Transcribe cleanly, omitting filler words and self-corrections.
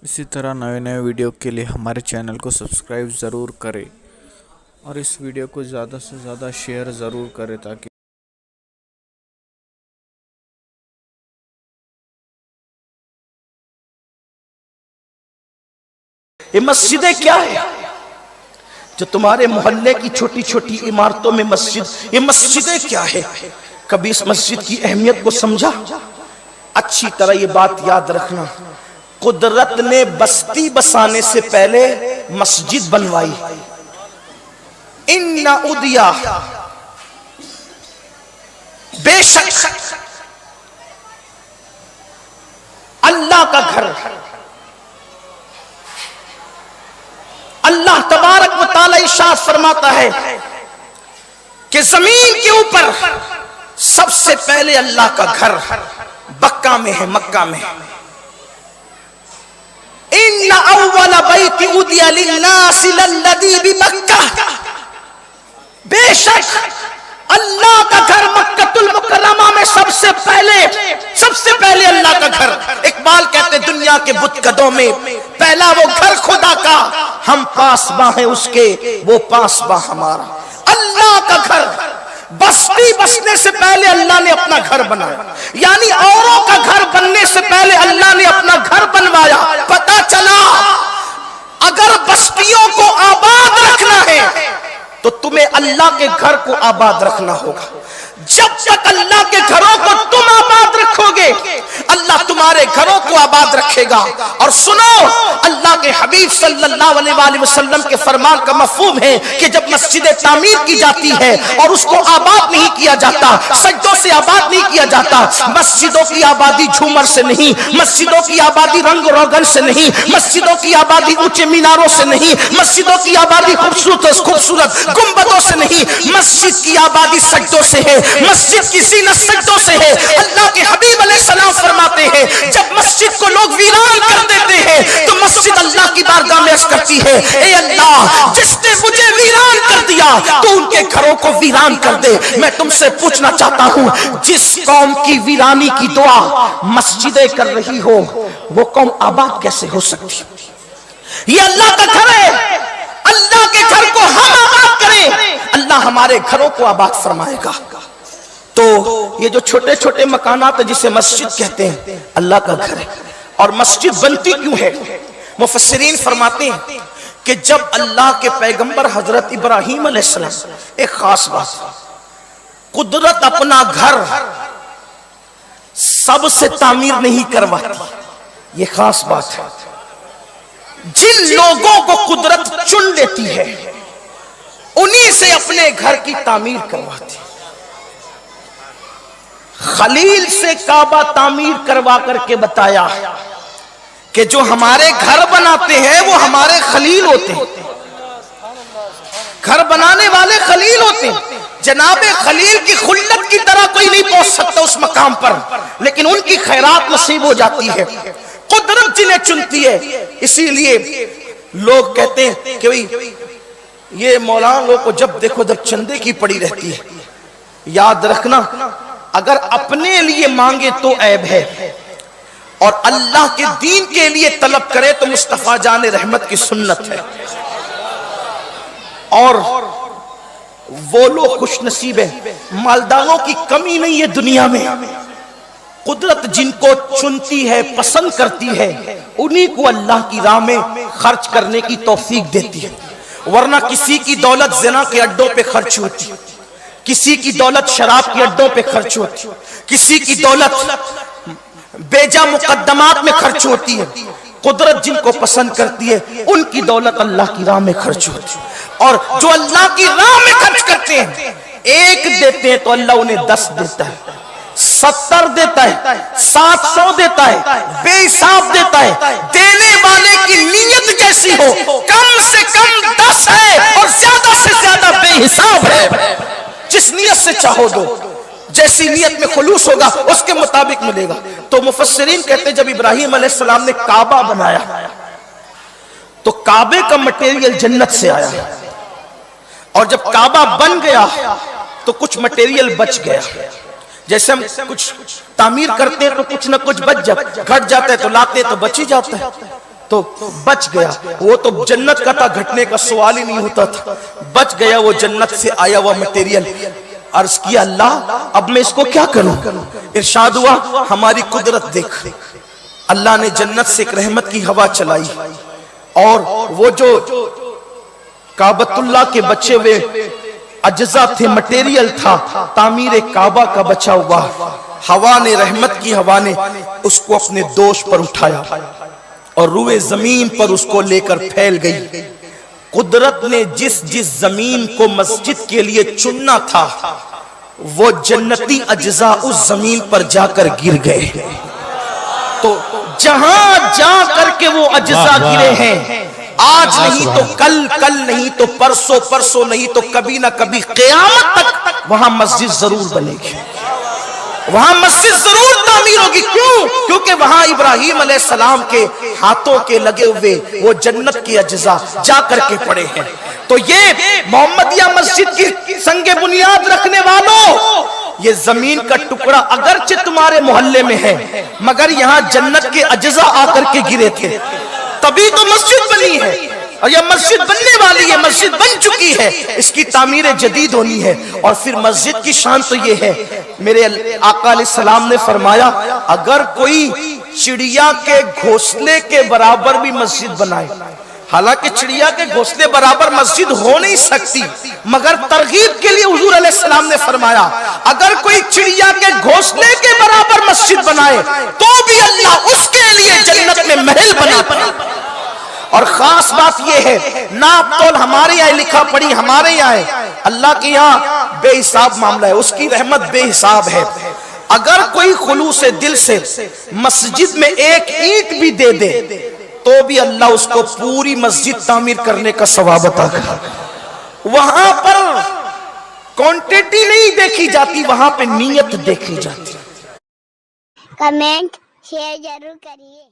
इसी तरह नए नए वीडियो के लिए हमारे चैनल को सब्सक्राइब ज़रूर करें और इस वीडियो को ज़्यादा से ज़्यादा शेयर ज़रूर करें ताकि ये मस्जिदें क्या है जो तुम्हारे मोहल्ले की छोटी छोटी इमारतों में मस्जिद, ये मस्जिदें क्या है? कभी इस मस्जिद की अहमियत को समझा? अच्छी तरह ये बात याद रखना, कुदरत ने बस्ती बसाने से पहले मस्जिद बनवाई। इन्ना उदिया, बेशक अल्लाह का घर, अल्लाह तबारक व तआला इरशाद फरमाता है कि जमीन के ऊपर सबसे पहले अल्लाह का घर बक्का में है, मक्का में। इन्ना अव्वल बैत उदिया लिन्नासि लल्लज़ी बिमक्का, बेशक अल्लाह का घर मक्कतुल मुकर्रमा में सबसे पहले अल्लाह का घर। इकबाल कहते दुनिया के बुतकदों में पहला वो घर खुदा का, हम पासबा हैं उसके, वो पासबा हमारा। अल्लाह का घर, बस्ती बसने से पहले अल्लाह ने अपना घर बनाया, यानी औरों का घर बनने से पहले अल्लाह ने अपना घर बनवाया। पता चला अगर बस्तियों को आबाद रखना है तो तुम्हें अल्लाह के घर को आबाद रखना होगा। जब तक अल्लाह के घरों को तुम आबाद रखोगे, अल्लाह तुम्हारे घरों को आबाद रखेगा। और सुनो, अल्लाह के हबीब सल्लल्लाहु अलैहि वसल्लम के फरमान का मफहूम है कि जब मस्जिद तामीर की जाती है और उसको आबाद नहीं किया जाता, सज्जों से आबाद नहीं किया जाता, मस्जिदों की आबादी झूमर से नहीं, मस्जिदों की आबादी रंग रोगन से नहीं, मस्जिदों की आबादी ऊंचे मीनारों से नहीं, मस्जिदों की आबादी खूबसूरत गुंबदों से नहीं, मस्जिद की आबादी सज्जों से है, मस्जिद की ज़ीनत सज्जों से है। अल्लाह के हबीब अलैहिस्सलाम फरमाते हैं जब मस्जिद को लोग वीरान कर देते हैं तो मस्जिद अल्लाह की बारगाह में अर्ज़ करती है, ए अल्लाह जिसने मुझे वीरान कर दिया तो उनके घरों को वीरान कर दे। मैं तुमसे पूछना चाहता हूं, जिस कौम की वीरानी की दुआ मस्जिदें कर रही हो, वो कौम आबाद कैसे हो सकती? ये अल्लाह का घर है, अल्लाह के घर को हम आबाद करें, अल्लाह हमारे घरों को आबाद फरमाएगा। तो ये जो छोटे छोटे मकानात जिसे मस्जिद कहते हैं, अल्लाह का घर है। और मस्जिद बनती क्यों है? मुफस्सिरीन फरमाते हैं कि जब अल्लाह के पैगंबर हजरत इब्राहीम अलैहिस्सलाम, एक खास बात, कुदरत अपना घर सबसे तामीर नहीं करवाती, ये खास बात है। जिन लोगों को कुदरत चुन लेती है उन्हीं से अपने घर की तामीर करवाती। खलील से काबा तामीर करवा करके बताया कि जो हमारे घर बनाते हैं वो हमारे खलील होते हैं, घर बनाने वाले खलील होते हैं। जनाबे खलील की खुल्लत की तरह कोई नहीं पहुंच सकता उस मकाम पर, लेकिन उनकी खैरात नसीब हो जाती है, कुदरत जिन्हें चुनती है। इसीलिए लोग कहते हैं कि भाई ये मौलाना लोग को जब देखो जब चंदे की पड़ी रहती है। याद रखना, अगर अपने लिए मांगे तो ऐब है और अल्लाह के दीन के लिए तलब करे तो मुस्तफा जान रहमत की सुन्नत है। और वो लोग खुश नसीब है, मालदारों की कमी नहीं है दुनिया में। कुदरत जिनको चुनती है, पसंद करती है, उन्हीं को अल्लाह की राह में खर्च करने की तौफीक देती है। वरना किसी की दौलत ज़िना के अड्डों पे खर्च होती, किसी की दौलत शराब के अड्डों पे खर्च होती, किसी की दौलत बेजा मुकद्दमात में खर्च होती है। कुदरत जिनको पसंद करती है उनकी दौलत अल्लाह की राह में खर्च होती है। और जो अल्लाह की राह में खर्च करते हैं, एक देते हैं तो अल्लाह उन्हें 10 देता है, 70 देता है, 700 देता है, बेहिसाब देता है। देने वाले की नीयत जैसी हो, कम से कम 10 है और ज्यादा से ज्यादा बेहिसाब है। जिस नीयत से चाहो दो, जैसी नीयत में खुलूस होगा उसके मुताबिक मिलेगा। तो मुफस्सिरीन कहते जब इब्राहीम अलैहिस्सलाम ने काबा बनाया तो काबे का मटेरियल जन्नत से आया, और जब काबा बन गया तो कुछ मटेरियल बच गया। जैसे हम कुछ तामीर करते हैं तो कुछ ना कुछ बच जाता, घट जाता है तो लाते तो बच ही जाता है। تو بچ گیا. وہ تو جنت کا تھا, گھٹنے کا سوال ہی نہیں ہوتا تھا. بچ گیا وہ جنت سے آیا ہوا مٹیریل. عرض کیا اللہ اب میں اس کو کیا کروں؟ ارشاد ہوا ہماری قدرت دیکھ. اللہ نے جنت سے ایک رحمت کی ہوا چلائی, اور وہ جو کعبۃ اللہ کے بچے ہوئے اجزاء تھے, مٹیریل تھا تعمیر کعبہ کا بچا ہوا, ہوا نے, رحمت کی ہوا نے اس کو اپنے دوش پر اٹھایا اور روئے زمین پر اس کو لے کر پھیل گئی. قدرت نے جس جس زمین کو مسجد کے لیے چننا تھا وہ جنتی اجزاء اس زمین پر جا کر گر گئے. تو جہاں جا کر کے وہ اجزاء گرے ہیں, آج نہیں تو کل, کل نہیں تو پرسوں, پرسوں نہیں تو کبھی نہ کبھی قیامت تک وہاں مسجد ضرور بنے گی, وہاں مسجد ضرور تعمیر ہوگی. کیوں؟ کیونکہ وہاں ابراہیم علیہ السلام کے ہاتھوں کے لگے ہوئے وہ جنت کے اجزاء جا کر کے پڑے ہیں. تو یہ محمدیہ مسجد کی سنگ بنیاد رکھنے والوں, یہ زمین کا ٹکڑا اگرچہ تمہارے محلے میں ہے مگر یہاں جنت کے اجزاء آ کر کے گرے تھے, تبھی تو مسجد بنی ہے. اور یہ مسجد بننے والی ہے, مسجد بن چکی ہے, اس کی تعمیر جدید ہونی ہے. اور پھر مسجد کی شان تو یہ ہے, میرے آقا علیہ السلام نے فرمایا اگر کوئی چڑیا کے گھونسلے کے برابر بھی مسجد بنائے, حالانکہ چڑیا کے گھونسلے برابر مسجد ہو نہیں سکتی, مگر ترغیب کے لیے حضور علیہ السلام نے فرمایا اگر کوئی چڑیا کے گھونسلے کے برابر مسجد بنائے تو بھی اللہ اس کے لیے جنت میں محل بناتا ہے. اور خاص بات یہ ہے, ناپ تول ہمارے یہاں لکھا پڑھی ہمارے یہاں ہے, اللہ کے یہاں بے حساب معاملہ ہے, اس کی رحمت بے حساب ہے. اگر کوئی خلوص دل سے مسجد میں ایک اینٹ بھی دے دے تو بھی اللہ اس کو پوری مسجد تعمیر کرنے کا ثواب عطا کرے. وہاں پر کوانٹٹی نہیں دیکھی جاتی, وہاں پہ نیت دیکھی جاتی. کمنٹ شیئر ضرور کریے.